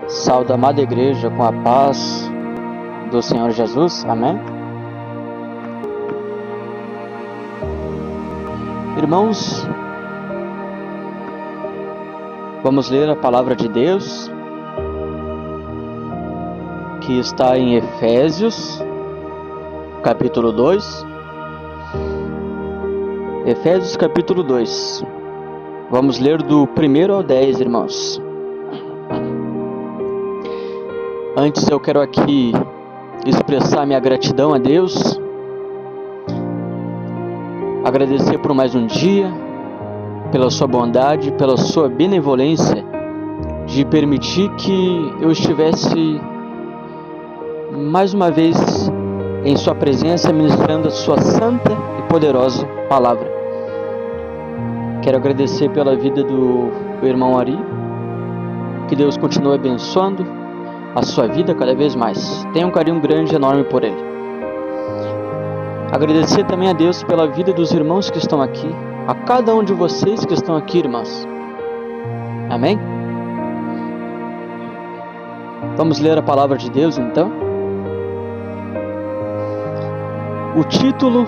Saúde a amada igreja com a paz do Senhor Jesus, amém? Irmãos, vamos ler a palavra de Deus, que está em Efésios, capítulo 2. Efésios, capítulo 2. Vamos ler do 1 ao 10, irmãos. Antes eu quero aqui expressar minha gratidão a Deus, agradecer por mais um dia, pela sua bondade, pela sua benevolência de permitir que eu estivesse mais uma vez em sua presença, ministrando a sua santa e poderosa palavra. Quero agradecer pela vida do irmão Ari, que Deus continue abençoando a sua vida cada vez mais. Tenho um carinho grande e enorme por ele. Agradecer também a Deus pela vida dos irmãos que estão aqui, a cada um de vocês que estão aqui, irmãos. Amém? Vamos ler a palavra de Deus, então. O título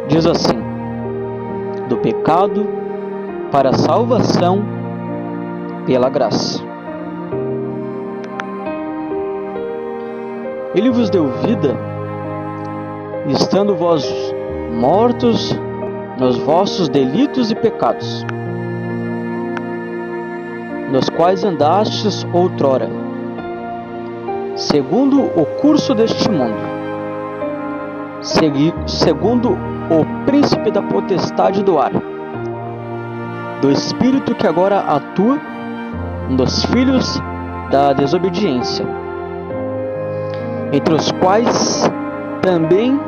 diz assim: do pecado para a salvação pela graça. Ele vos deu vida, estando vós mortos nos vossos delitos e pecados, nos quais andastes outrora, segundo o curso deste mundo, segundo o príncipe da potestade do ar, do espírito que agora atua nos filhos da desobediência, entre os quais também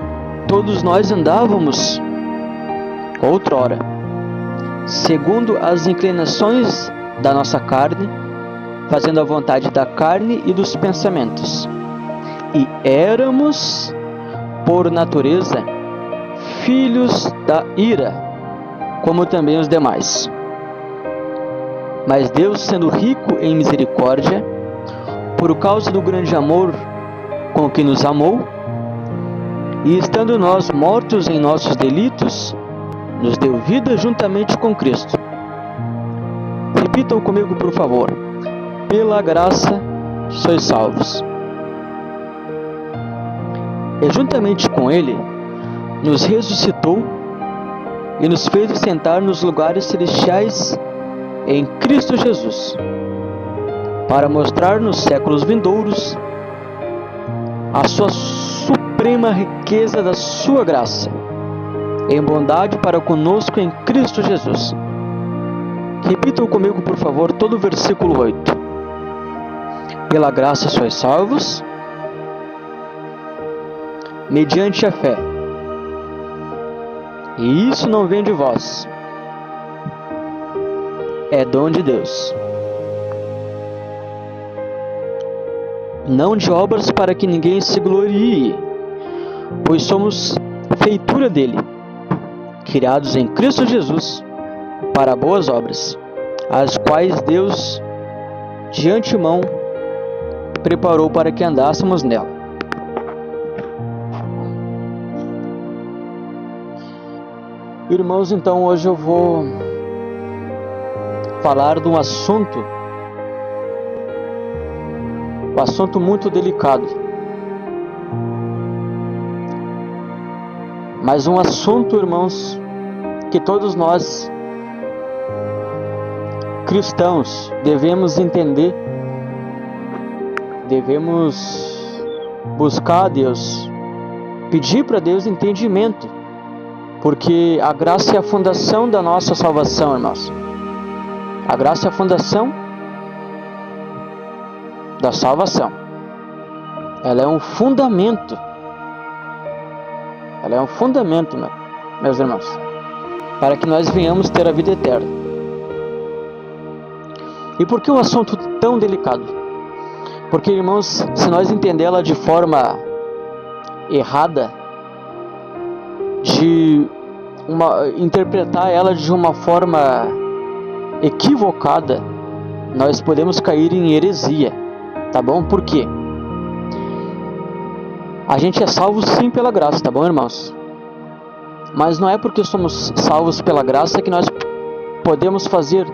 todos nós andávamos outrora, segundo as inclinações da nossa carne, fazendo a vontade da carne e dos pensamentos, e éramos, por natureza, filhos da ira, como também os demais. Mas Deus, sendo rico em misericórdia, por causa do grande amor com que nos amou, e estando nós mortos em nossos delitos, nos deu vida juntamente com Cristo. Repitam comigo, por favor: pela graça sois salvos. E juntamente com Ele nos ressuscitou e nos fez sentar nos lugares celestiais em Cristo Jesus, para mostrar nos séculos vindouros a sua suprema riqueza da sua graça, em bondade para conosco em Cristo Jesus. Repitam comigo, por favor, todo o versículo 8. Pela graça sois salvos, mediante a fé. E isso não vem de vós, é dom de Deus, não de obras, para que ninguém se glorie, pois somos feitura dele, criados em Cristo Jesus para boas obras, as quais Deus de antemão preparou para que andássemos nela. Irmãos, então hoje eu vou falar de um assunto muito delicado, mas um assunto, irmãos, que todos nós cristãos devemos entender, devemos buscar a Deus, pedir para Deus entendimento, porque a graça é a fundação da nossa salvação, irmãos. A graça é a fundação da salvação. Ela é um fundamento. Ela é um fundamento, meus irmãos, para que nós venhamos ter a vida eterna. E por que um assunto tão delicado? Porque, irmãos, se nós entendê-la de forma errada, interpretar ela de uma forma equivocada, nós podemos cair em heresia, tá bom? Por quê? A gente é salvo sim pela graça, tá bom, irmãos? Mas não é porque somos salvos pela graça que nós podemos fazer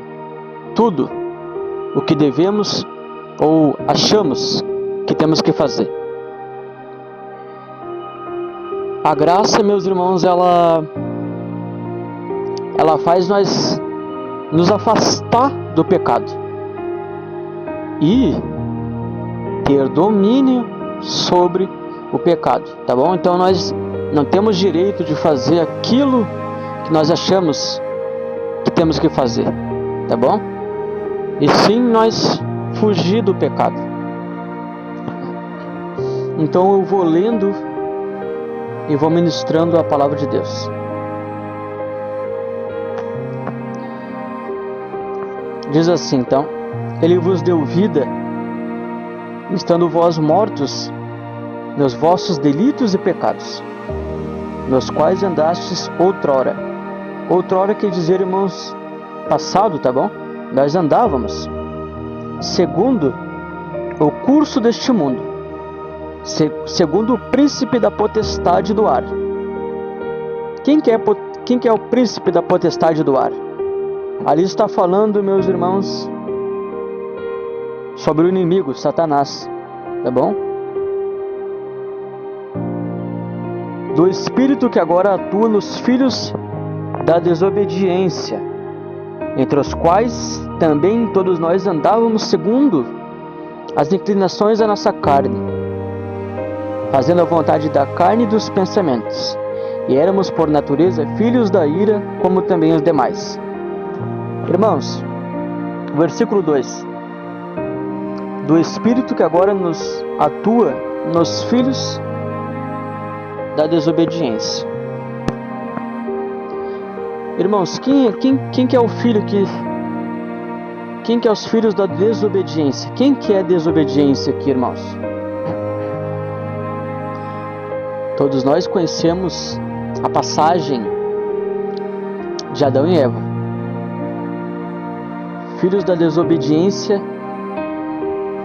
tudo o que devemos ou achamos que temos que fazer. A graça, meus irmãos, ela faz nós nos afastar do pecado e ter domínio sobre o pecado, tá bom? Então nós não temos direito de fazer aquilo que nós achamos que temos que fazer, tá bom? E sim nós fugir do pecado. Então eu vou lendo e vou ministrando a palavra de Deus. Diz assim, então: Ele vos deu vida, estando vós mortos nos vossos delitos e pecados, nos quais andastes outrora. Outrora quer dizer, irmãos, passado, tá bom? Nós andávamos segundo o curso deste mundo, segundo o príncipe da potestade do ar. Quem que é o príncipe da potestade do ar? Ali está falando, meus irmãos, sobre o inimigo, Satanás, tá bom? Do espírito que agora atua nos filhos da desobediência, entre os quais também todos nós andávamos segundo as inclinações da nossa carne, fazendo a vontade da carne e dos pensamentos, e éramos por natureza filhos da ira, como também os demais. Irmãos, versículo 2: do espírito que agora nos atua nos filhos da desobediência. Irmãos, quem que é o filho que... Quem que é os filhos da desobediência? Quem que é desobediência aqui, irmãos? Todos nós conhecemos a passagem de Adão e Eva. Filhos da desobediência.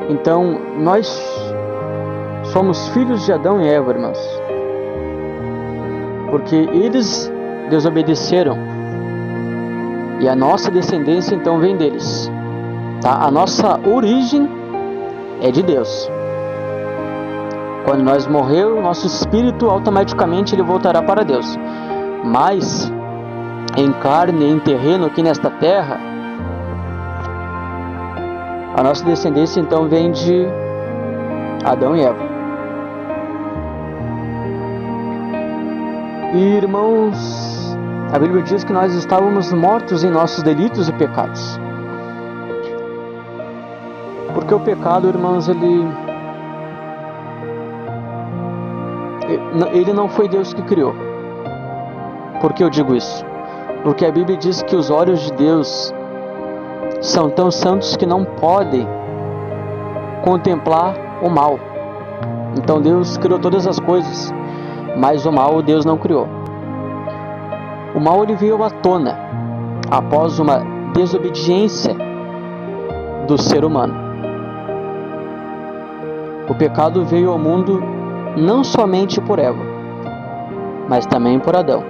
Então, nós somos filhos de Adão e Eva, irmãos, porque eles desobedeceram e a nossa descendência então vem deles, tá? A nossa origem é de Deus. Quando nós morremos, nosso espírito automaticamente ele voltará para Deus, mas em carne, em terreno aqui nesta terra, a nossa descendência então vem de Adão e Eva. E, irmãos, a Bíblia diz que nós estávamos mortos em nossos delitos e pecados. Porque o pecado, irmãos, ele não foi Deus que criou. Por que eu digo isso? Porque a Bíblia diz que os olhos de Deus são tão santos que não podem contemplar o mal. Então Deus criou todas as coisas, mas o mal Deus não criou. O mal ele veio à tona após uma desobediência do ser humano. O pecado veio ao mundo não somente por Eva, mas também por Adão.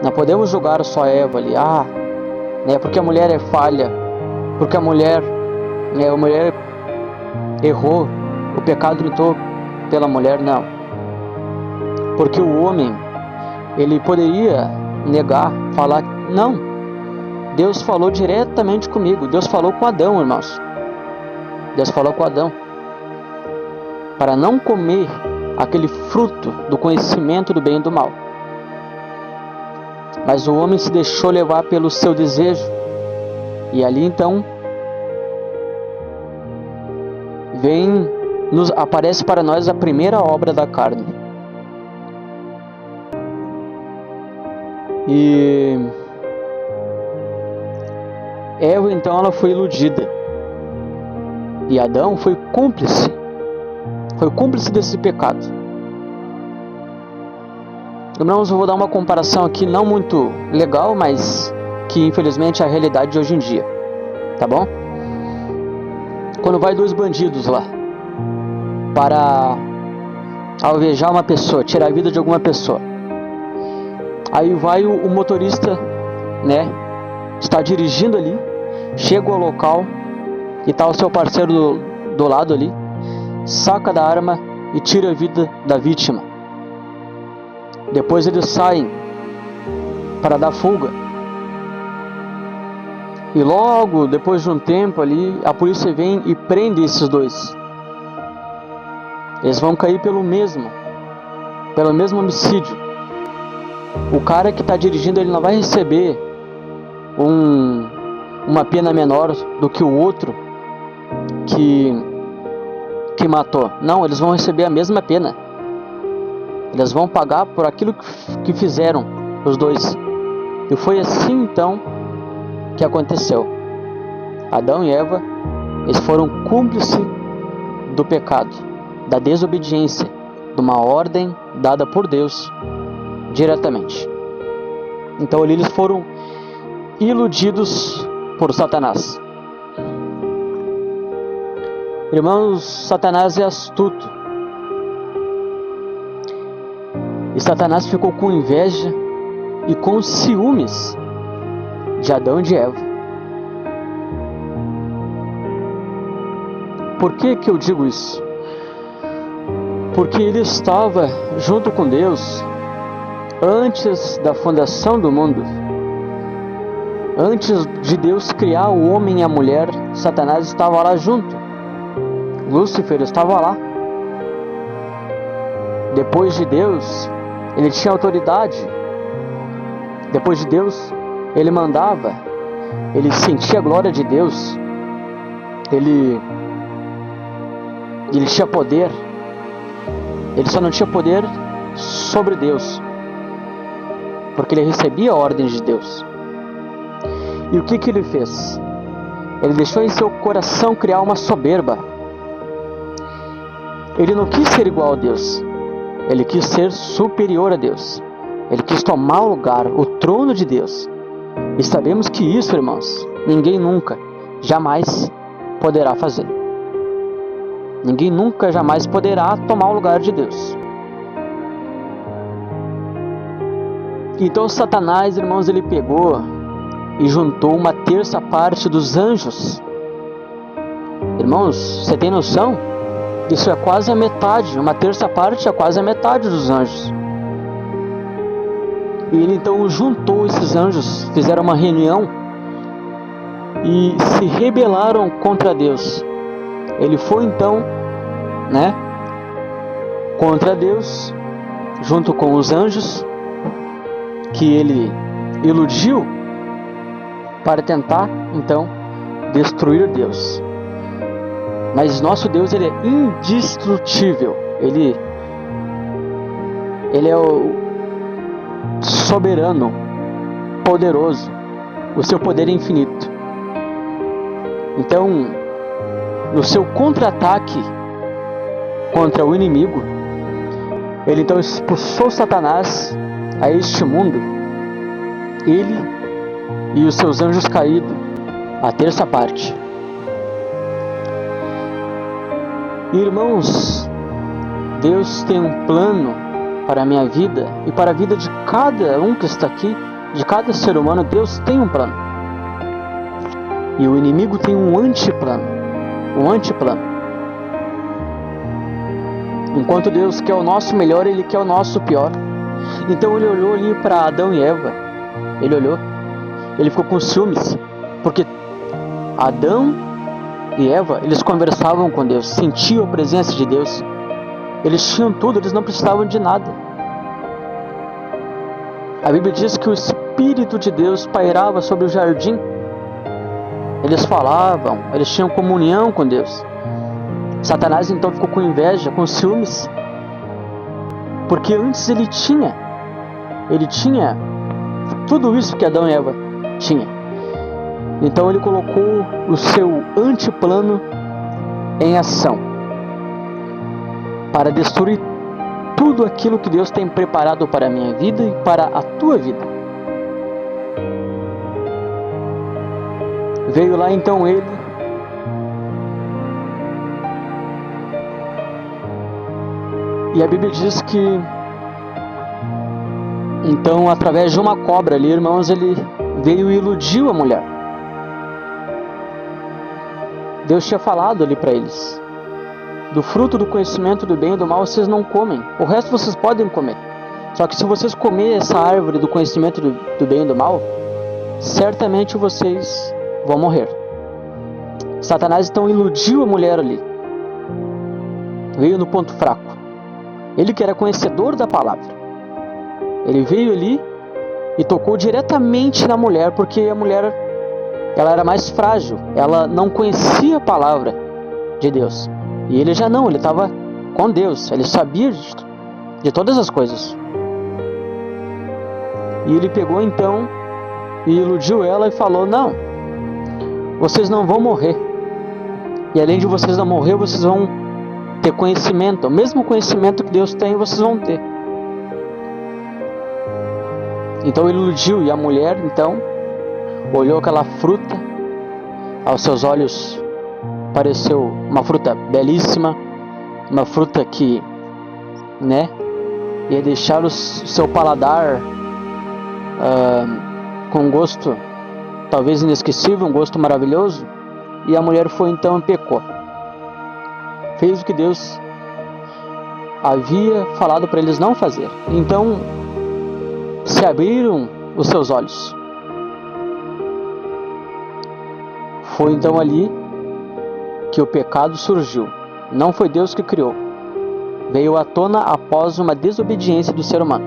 Não podemos julgar só Eva ali, porque a mulher é falha, porque a mulher errou, o pecado entrou pela mulher, não. Porque o homem, ele poderia negar, falar, não, Deus falou diretamente comigo, Deus falou com Adão, irmãos. Deus falou com Adão para não comer aquele fruto do conhecimento do bem e do mal. Mas o homem se deixou levar pelo seu desejo, e ali então aparece para nós a primeira obra da carne. E Eva então ela foi iludida, e Adão foi cúmplice desse pecado. Irmãos, eu vou dar uma comparação aqui não muito legal, mas que infelizmente é a realidade de hoje em dia, tá bom? Quando vai dois bandidos lá para alvejar uma pessoa, tirar a vida de alguma pessoa, aí vai o motorista, né, está dirigindo ali, chega ao local e tá o seu parceiro do lado ali, saca da arma e tira a vida da vítima. Depois eles saem para dar fuga. E logo depois de um tempo ali, a polícia vem e prende esses dois. Eles vão cair pelo mesmo homicídio. O cara que está dirigindo, ele não vai receber uma pena menor do que o outro que matou. Não, eles vão receber a mesma pena. Eles vão pagar por aquilo que fizeram os dois. E foi assim então que aconteceu. Adão e Eva, eles foram cúmplices do pecado, da desobediência, de uma ordem dada por Deus diretamente. Então ali eles foram iludidos por Satanás. Irmãos, Satanás é astuto. E Satanás ficou com inveja e com ciúmes de Adão e de Eva. Por que eu digo isso? Porque ele estava junto com Deus antes da fundação do mundo. Antes de Deus criar o homem e a mulher, Satanás estava lá junto. Lúcifer estava lá. Depois de Deus, ele tinha autoridade. Depois de Deus, ele mandava. Ele sentia a glória de Deus. Ele tinha poder. Ele só não tinha poder sobre Deus, porque ele recebia a ordem de Deus. E o que ele fez? Ele deixou em seu coração criar uma soberba. Ele não quis ser igual a Deus. Ele quis ser superior a Deus. Ele quis tomar o lugar, o trono de Deus. E sabemos que isso, irmãos, ninguém nunca, jamais poderá fazer. Ninguém nunca, jamais poderá tomar o lugar de Deus. Então Satanás, irmãos, ele pegou e juntou uma terça parte dos anjos. Irmãos, você tem noção? Isso é quase a metade. Uma terça parte é quase a metade dos anjos. E ele então juntou esses anjos, fizeram uma reunião e se rebelaram contra Deus. Ele foi então, contra Deus, junto com os anjos, que ele iludiu para tentar, então, destruir Deus. Mas nosso Deus, ele é indestrutível. Ele é o soberano, poderoso. O seu poder é infinito. Então, no seu contra-ataque contra o inimigo, ele então expulsou Satanás a este mundo. Ele e os seus anjos caídos, a terça parte. Irmãos, Deus tem um plano para a minha vida e para a vida de cada um que está aqui, de cada ser humano. Deus tem um plano. E o inimigo tem um antiplano. Enquanto Deus quer o nosso melhor, ele quer o nosso pior. Então ele olhou ali para Adão e Eva. Ele ficou com ciúmes, porque Adão e Eva, eles conversavam com Deus, sentiam a presença de Deus. Eles tinham tudo, eles não precisavam de nada. A Bíblia diz que o Espírito de Deus pairava sobre o jardim. Eles falavam, eles tinham comunhão com Deus. Satanás então ficou com inveja, com ciúmes, porque antes ele tinha tudo isso que Adão e Eva tinham. Então ele colocou o seu antiplano em ação para destruir tudo aquilo que Deus tem preparado para a minha vida e para a tua vida. Veio lá então ele E a Bíblia diz que, então, através de uma cobra ali, irmãos, ele veio e iludiu a mulher. Deus tinha falado ali para eles: do fruto do conhecimento do bem e do mal vocês não comem, o resto vocês podem comer. Só que se vocês comerem essa árvore do conhecimento do bem e do mal, certamente vocês vão morrer. Satanás então iludiu a mulher ali. Veio no ponto fraco. Ele que era conhecedor da palavra. Ele veio ali e tocou diretamente na mulher, porque a mulher, ela era mais frágil. Ela não conhecia a palavra de Deus. E ele já não, ele estava com Deus. Ele sabia de todas as coisas. E ele pegou então e iludiu ela e falou: não, vocês não vão morrer. E além de vocês não morrer, vocês vão ter conhecimento. O mesmo conhecimento que Deus tem, vocês vão ter. Então ele iludiu, e a mulher então olhou aquela fruta. Aos seus olhos pareceu uma fruta belíssima, uma fruta que, ia deixar o seu paladar com um gosto talvez inesquecível, um gosto maravilhoso. E a mulher foi então e pecou. Fez o que Deus havia falado para eles não fazer. Então se abriram os seus olhos. Foi então ali que o pecado surgiu. Não foi Deus que criou. Veio à tona após uma desobediência do ser humano.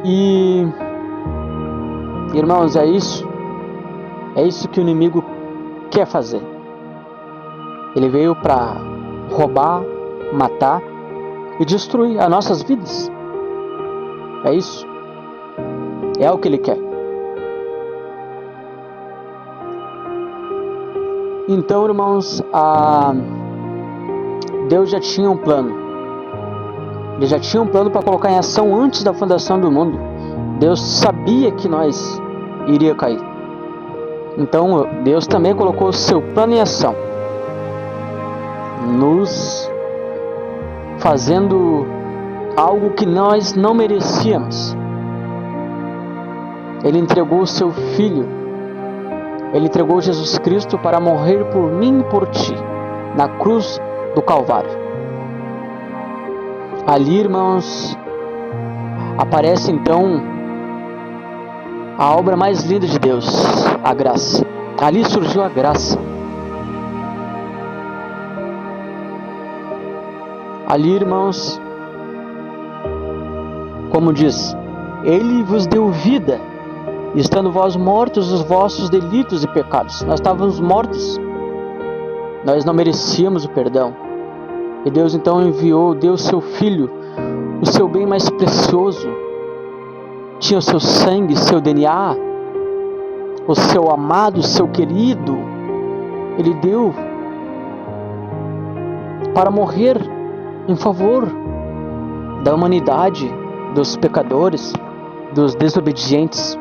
E, irmãos, é isso que o inimigo quer fazer. Ele veio para roubar, matar e destruir as nossas vidas. É isso. É o que ele quer. Então, irmãos, Deus já tinha um plano. Ele já tinha um plano para colocar em ação antes da fundação do mundo. Deus sabia que nós iria cair. Então, Deus também colocou o seu plano em ação, nos fazendo algo que nós não merecíamos. Ele entregou o seu Filho. Ele entregou Jesus Cristo para morrer por mim e por ti, na cruz do Calvário. Ali, irmãos, aparece então a obra mais linda de Deus, a graça. Ali surgiu a graça. Ali, irmãos, como diz, Ele vos deu vida, estando vós mortos os vossos delitos e pecados. Nós estávamos mortos. Nós não merecíamos o perdão. E Deus então deu o seu Filho, o seu bem mais precioso. Tinha o seu sangue, seu DNA, o seu amado, o seu querido. Ele deu para morrer em favor da humanidade, dos pecadores, dos desobedientes.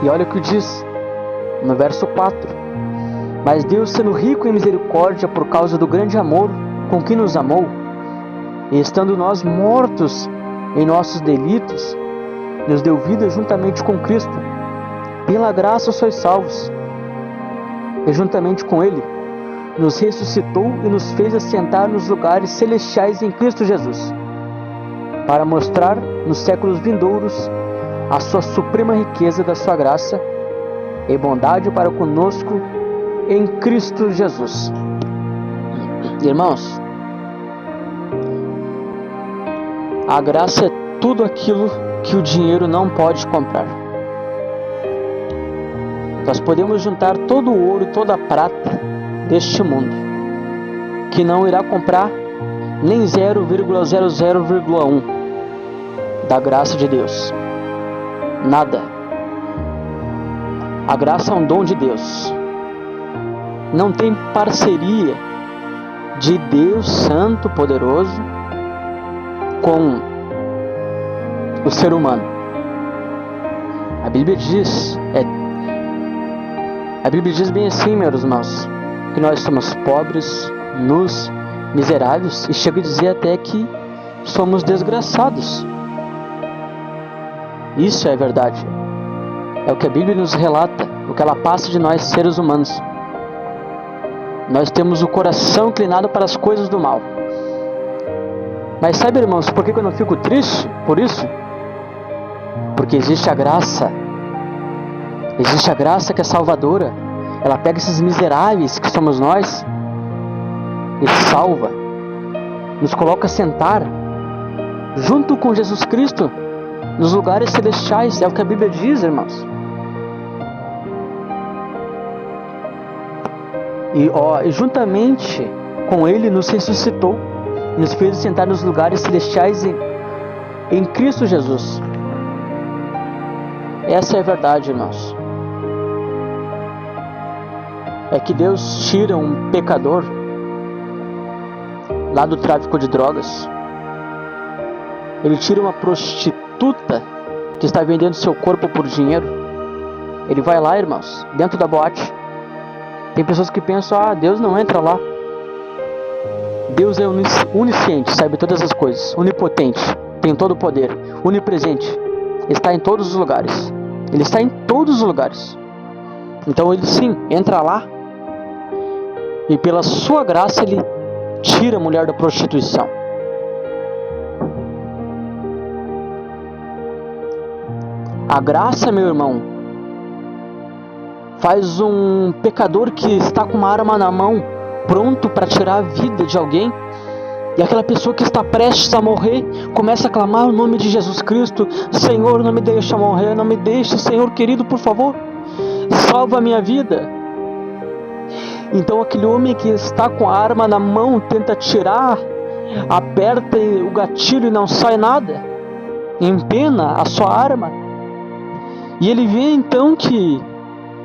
E olha o que diz no verso 4. Mas Deus, sendo rico em misericórdia por causa do grande amor com que nos amou, e estando nós mortos em nossos delitos, nos deu vida juntamente com Cristo. Pela graça sois salvos. E juntamente com Ele nos ressuscitou e nos fez assentar nos lugares celestiais em Cristo Jesus, para mostrar nos séculos vindouros a sua suprema riqueza da sua graça e bondade para conosco em Cristo Jesus. Irmãos, a graça é tudo aquilo que o dinheiro não pode comprar. Nós podemos juntar todo o ouro, toda a prata deste mundo, que não irá comprar nem 0,00,1 da graça de Deus. Nada. A graça é um dom de Deus. Não tem parceria de Deus Santo, Poderoso, com o ser humano. A Bíblia diz, A Bíblia diz bem assim, meus irmãos, que nós somos pobres, nus, miseráveis, e chega a dizer até que somos desgraçados. Isso é verdade. É o que a Bíblia nos relata, o que ela passa de nós, seres humanos. Nós temos o coração inclinado para as coisas do mal. Mas sabe, irmãos, por que eu não fico triste por isso? Porque existe a graça. Existe a graça que é salvadora. Ela pega esses miseráveis que somos nós e salva. Nos coloca a sentar junto com Jesus Cristo nos lugares celestiais. É o que a Bíblia diz, irmãos. E juntamente com Ele nos ressuscitou, nos fez sentar nos lugares celestiais em Cristo Jesus. Essa é a verdade, irmãos. É que Deus tira um pecador lá do tráfico de drogas. Ele tira uma prostituta que está vendendo seu corpo por dinheiro. Ele vai lá, irmãos, dentro da boate. Tem pessoas que pensam, Deus não entra lá. Deus é onisciente, sabe todas as coisas, onipotente, tem todo o poder, onipresente, está em todos os lugares. Ele está em todos os lugares. Então ele sim, entra lá e pela sua graça ele tira a mulher da prostituição. A graça, meu irmão, faz um pecador que está com uma arma na mão, pronto para tirar a vida de alguém, e aquela pessoa que está prestes a morrer começa a clamar o nome de Jesus Cristo: Senhor, não me deixa morrer, não me deixe, Senhor querido, por favor, salva a minha vida. Então aquele homem que está com a arma na mão tenta tirar, aperta o gatilho e não sai nada, empena a sua arma, e ele vê então que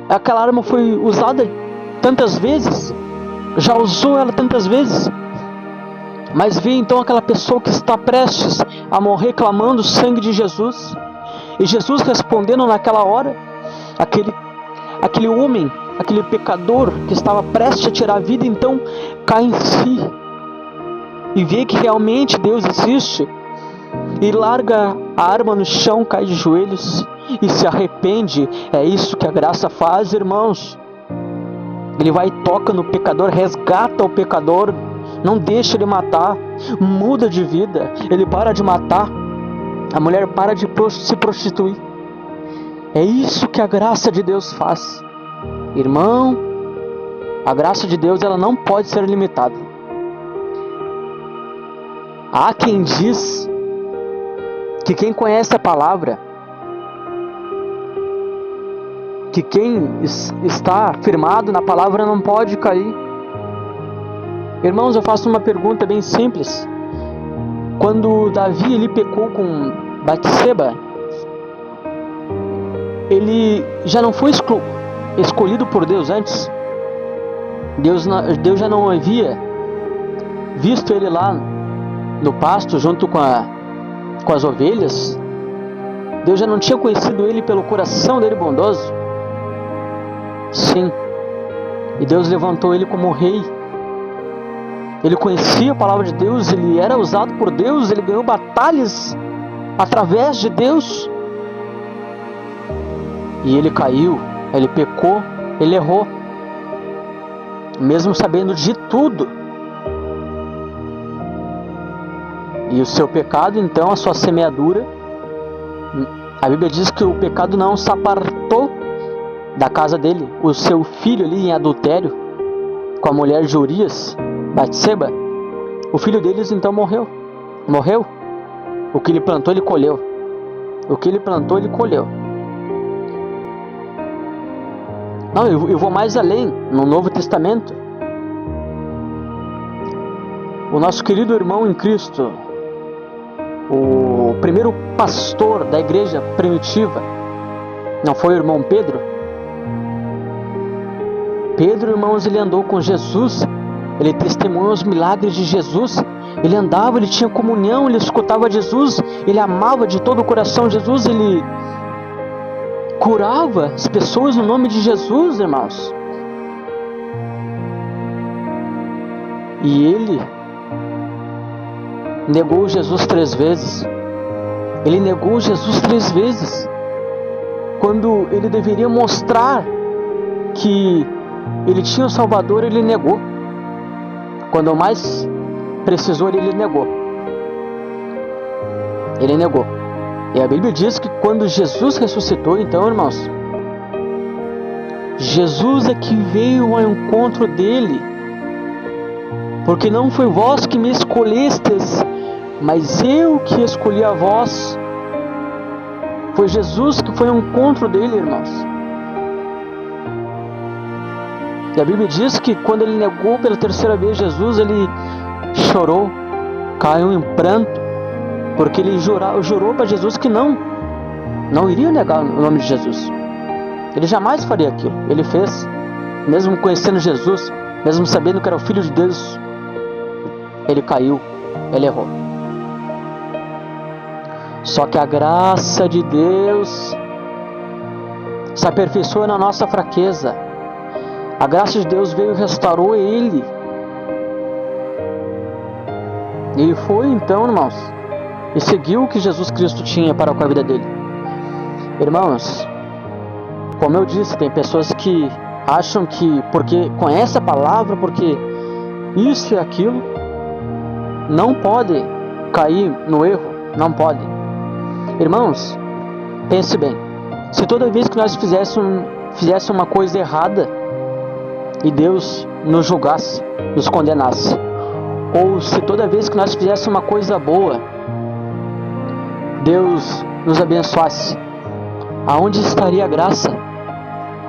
aquela arma foi usada tantas vezes, já usou ela tantas vezes, mas vê então aquela pessoa que está prestes a morrer clamando o sangue de Jesus, e Jesus respondendo naquela hora, aquele homem, aquele pecador que estava prestes a tirar a vida, então cai em si e vê que realmente Deus existe, e larga a arma no chão, cai de joelhos e se arrepende. É isso que a graça faz, irmãos. Ele vai e toca no pecador, resgata o pecador, não deixa ele matar, muda de vida, ele para de matar, a mulher para de se prostituir. É isso que a graça de Deus faz. Irmão, a graça de Deus ela não pode ser limitada. Há quem diz que quem conhece a palavra, que quem está firmado na palavra não pode cair. Irmãos, eu faço uma pergunta bem simples. Quando Davi ele pecou com Batseba, ele já não foi escolhido por Deus antes? Deus já não havia visto ele lá no pasto junto com as ovelhas? Deus já não tinha conhecido ele pelo coração dele bondoso? Sim. E Deus levantou ele como rei. Ele conhecia a palavra de Deus, ele era usado por Deus, ele ganhou batalhas através de Deus. E ele caiu, ele pecou, ele errou, mesmo sabendo de tudo. E o seu pecado, então, a sua semeadura, a Bíblia diz que o pecado não se apartou da casa dele. O seu filho ali em adultério com a mulher de Urias, Batseba, o filho deles então morreu. O que ele plantou ele colheu. O que ele plantou ele colheu. Não, eu vou mais além. No Novo Testamento, o nosso querido irmão em Cristo, o primeiro pastor da igreja primitiva, não foi o irmão Pedro? Pedro, irmãos, ele andou com Jesus, ele testemunhou os milagres de Jesus, ele andava, ele tinha comunhão, ele escutava Jesus, ele amava de todo o coração Jesus, ele curava as pessoas no nome de Jesus, irmãos. E ele negou Jesus 3 vezes. Ele negou Jesus 3 vezes. Quando ele deveria mostrar que ele tinha o Salvador, ele negou. Quando mais precisou, ele negou. Ele negou. E a Bíblia diz que quando Jesus ressuscitou, então, irmãos, Jesus é que veio ao encontro dele. Porque não foi vós que me escolhestes, mas eu que escolhi a vós. Foi Jesus que foi ao encontro dele, irmãos. E a Bíblia diz que quando ele negou pela 3ª vez Jesus, ele chorou, caiu em pranto, porque ele jurou para Jesus que não iria negar o nome de Jesus. Ele jamais faria aquilo. Ele fez, mesmo conhecendo Jesus, mesmo sabendo que era o Filho de Deus. Ele caiu, ele errou. Só que a graça de Deus se aperfeiçoa na nossa fraqueza. A graça de Deus veio e restaurou ele. E foi então, irmãos, e seguiu o que Jesus Cristo tinha para com a vida dele. Irmãos, como eu disse, tem pessoas que acham que porque conhece a palavra, porque isso e aquilo, não pode cair no erro, não pode. Irmãos, pense bem, se toda vez que nós fizéssemos uma coisa errada e Deus nos julgasse, nos condenasse, ou se toda vez que nós fizéssemos uma coisa boa, Deus nos abençoasse, aonde estaria a graça?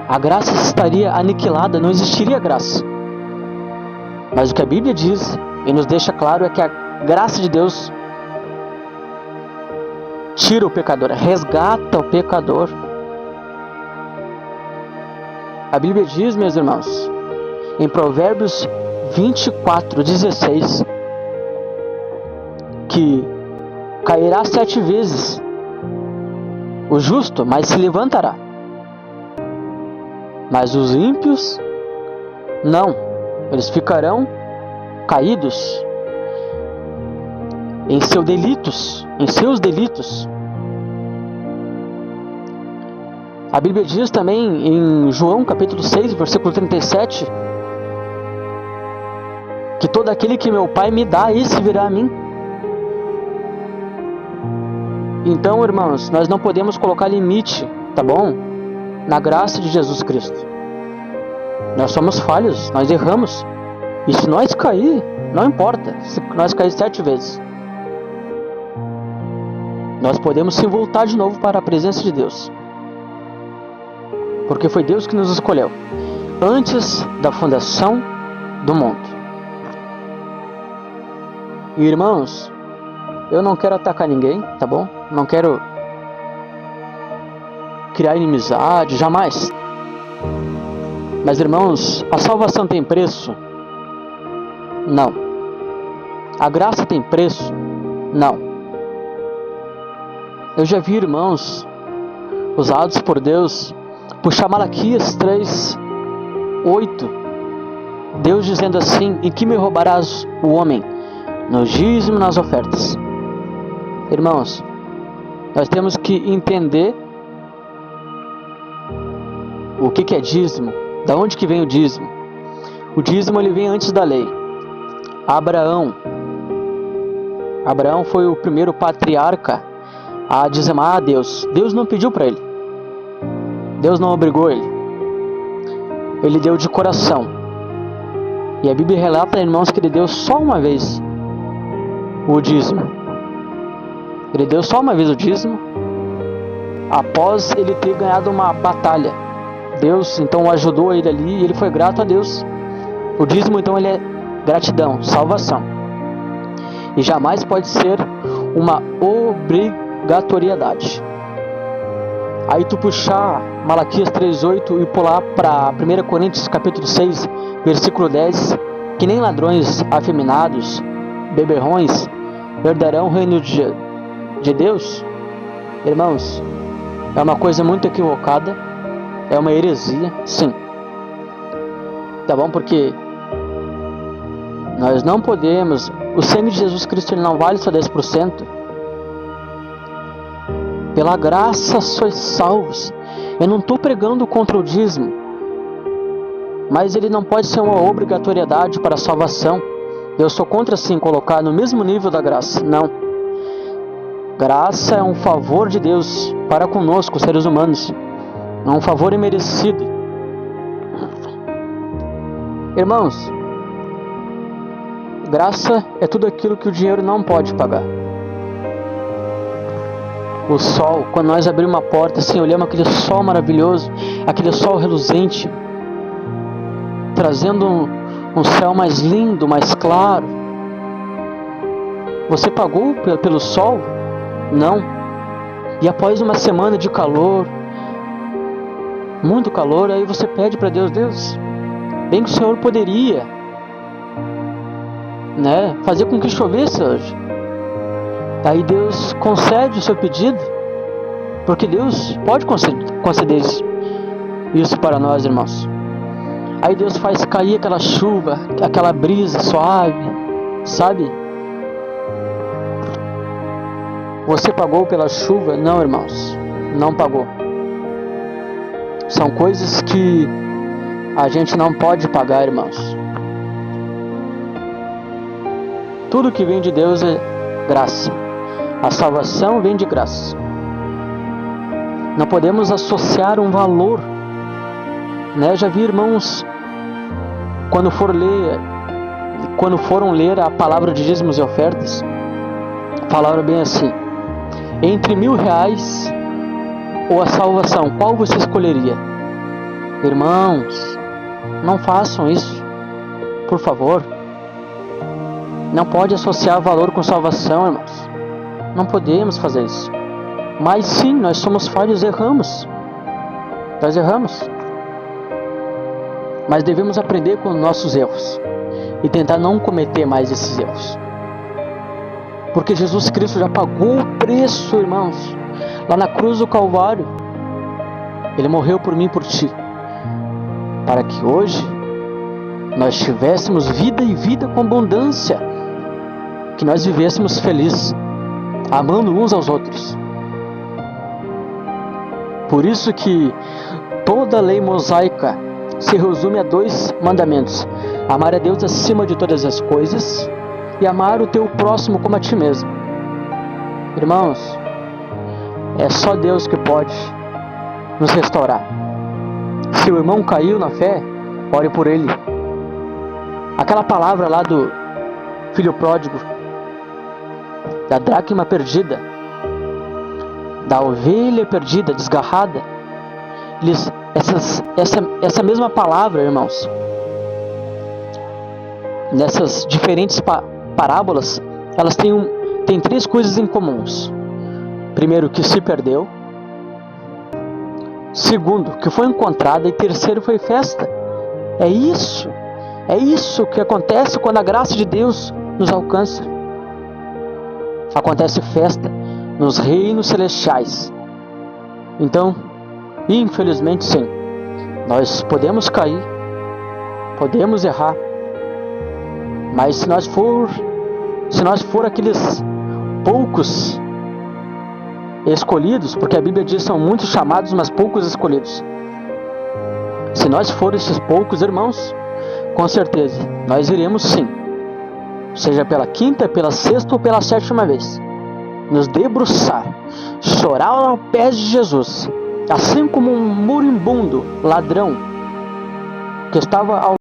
A graça estaria aniquilada, não existiria graça. Mas o que a Bíblia diz e nos deixa claro é que a graça de Deus tira o pecador, resgata o pecador. A Bíblia diz, meus irmãos, em Provérbios 24:16, que cairá 7 vezes o justo, mas se levantará. Mas os ímpios, não, eles ficarão caídos em seus delitos. A Bíblia diz também em João capítulo 6, versículo 37, que todo aquele que meu Pai me dá, esse virá a mim. Então, irmãos, nós não podemos colocar limite, tá bom? Na graça de Jesus Cristo. Nós somos falhos, nós erramos. E se nós cair, não importa, se nós cair 7 vezes, nós podemos se voltar de novo para a presença de Deus. Porque foi Deus que nos escolheu antes da fundação do mundo. E, irmãos, eu não quero atacar ninguém, tá bom? Não quero criar inimizade, jamais. Mas, irmãos, a salvação tem preço? Não. A graça tem preço? Não. Eu já vi irmãos usados por Deus puxar Malaquias 3:8, Deus dizendo assim: em que me roubarás o homem? No dízimo, nas ofertas. Irmãos, nós temos que entender o que é dízimo, da onde que vem o dízimo. O dízimo, ele vem antes da lei. Abraão foi o primeiro patriarca a dizimar a Deus. Deus não pediu para ele, Deus não obrigou ele, ele deu de coração. E a Bíblia relata, irmãos, que ele deu só uma vez o dízimo. Ele deu só uma vez o dízimo após ele ter ganhado uma batalha. Deus então ajudou ele ali e ele foi grato a Deus. O dízimo então ele é gratidão, salvação, e jamais pode ser uma obrigatoriedade. Aí tu puxar Malaquias 3:8 e pular para 1 Coríntios capítulo 6, versículo 10, que nem ladrões afeminados, beberrões, herdarão o reino de Deus. Irmãos, é uma coisa muito equivocada, é uma heresia, sim. Tá bom? Porque nós não podemos, o sangue de Jesus Cristo ele não vale só 10%. Pela graça sois salvos. Eu não estou pregando contra o dízimo, mas ele não pode ser uma obrigatoriedade para a salvação. Eu sou contra sim colocar no mesmo nível da graça, não. Graça é um favor de Deus para conosco, seres humanos. É um favor imerecido. Irmãos, graça é tudo aquilo que o dinheiro não pode pagar. O sol, quando nós abrimos uma porta assim, olhamos aquele sol maravilhoso, aquele sol reluzente, trazendo um céu mais lindo, mais claro. Você pagou pelo sol? Não. E após uma semana de calor, muito calor, aí você pede para Deus, Deus, bem que o Senhor poderia, fazer com que chovesse hoje. Aí Deus concede o seu pedido, porque Deus pode conceder isso para nós, irmãos. Aí Deus faz cair aquela chuva, aquela brisa suave, sabe? Você pagou pela chuva? Não, irmãos, não pagou. São coisas que a gente não pode pagar, irmãos. Tudo que vem de Deus é graça. A salvação vem de graça. Não podemos associar um valor. Já vi irmãos, quando foram ler a palavra de dízimos e ofertas, falaram bem assim: entre R$1.000 ou a salvação, qual você escolheria? Irmãos, não façam isso, por favor. Não pode associar valor com salvação, irmãos. Não podemos fazer isso. Mas sim, nós somos falhos, erramos. Nós erramos. Mas devemos aprender com nossos erros e tentar não cometer mais esses erros. Porque Jesus Cristo já pagou o preço, irmãos. Lá na cruz do Calvário. Ele morreu por mim e por ti. Para que hoje nós tivéssemos vida e vida com abundância. Que nós vivêssemos felizes, amando uns aos outros. Por isso que toda a lei mosaica se resume a 2 mandamentos: amar a Deus acima de todas as coisas e amar o teu próximo como a ti mesmo. Irmãos, é só Deus que pode nos restaurar. Se o irmão caiu na fé, ore por ele. Aquela palavra lá do filho pródigo, da dracma perdida, da ovelha perdida, desgarrada, essa mesma palavra, irmãos, nessas diferentes parábolas, elas têm 3 coisas em comuns. Primeiro, que se perdeu. Segundo, que foi encontrada. E terceiro, foi festa. É isso que acontece quando a graça de Deus nos alcança. Acontece festa nos reinos celestiais. Então, infelizmente sim, nós podemos cair, podemos errar, mas se nós for aqueles poucos escolhidos, porque a Bíblia diz que são muitos chamados, mas poucos escolhidos. Se nós formos esses poucos, irmãos, com certeza nós iremos sim, seja pela 5ª, pela 6ª ou pela 7ª vez, nos debruçar, chorar aos pés de Jesus, assim como um moribundo ladrão que estava ao